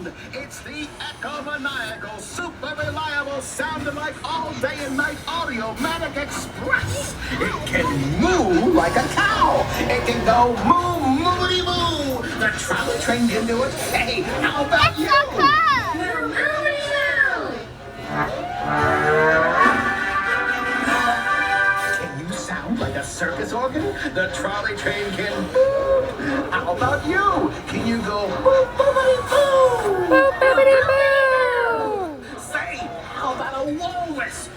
sound. It's the echo-maniacal, super reliable, sounding like all day and night Audiomatic Express. It can moo like a cow. It can go moo, moody moo. The trolley train can do it. Hey, how about you? Moo, moody moo. Can you sound like a circus organ? The trolley train can boop. How about you? Can you go boop, boopity, boo? Boop, boopity, boo! Say, how about a walrus?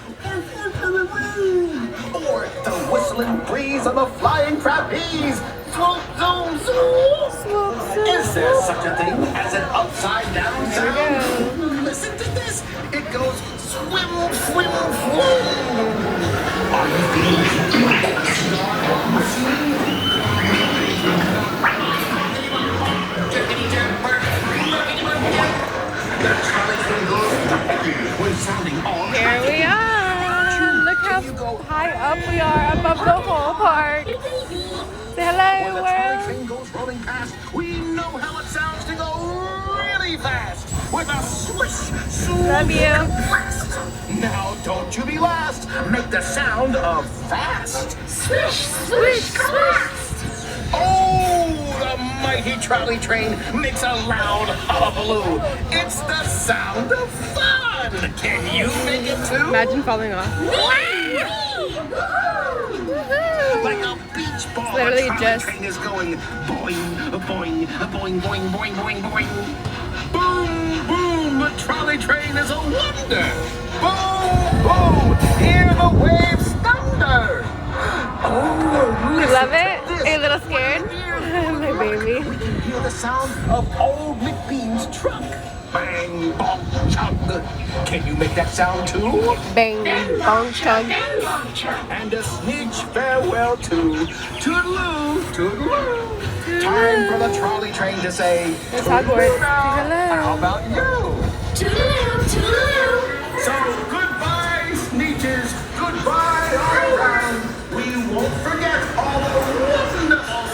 Or the whistling breeze on the flying trapeze? Swoop, zoom, zoom. Swoop, zoom. Is there such a thing as an upside down Here we sound? go. Listen to this. It goes swim, swim, swim. Are you feeling like a star on the sea? The trolley train goes when sounding all Here we are. Look how high up we are above the whole park. Say hello, When the trolley world. train goes rolling past, we know how it sounds to go really fast. With a swish, Love you. blast. Now don't you be last. Make the sound of fast. Swish, swish, blast. Oh, the mighty trolley train makes a loud hullabaloo. It's the sound of fun. Can you make it too? Imagine falling off. Like a beach ball, Literally the trolley just- train is going boing, boing, boing, boing, boing, boing, boing. Boom, boom, the trolley train is a wonder. Boom, boom, hear the waves thunder. Oh, You listen love to it? this. Are you a little scared? My baby. We can hear the sound of old McBean's truck. Bang, bong, chug. Can you make that sound too? Bang, bong, chug. And a sneech farewell to Toodaloo, Toodaloo. Time for the trolley train to say It's Hogwarts. Toodaloo. Say hello. How about you? Toodaloo, toodaloo.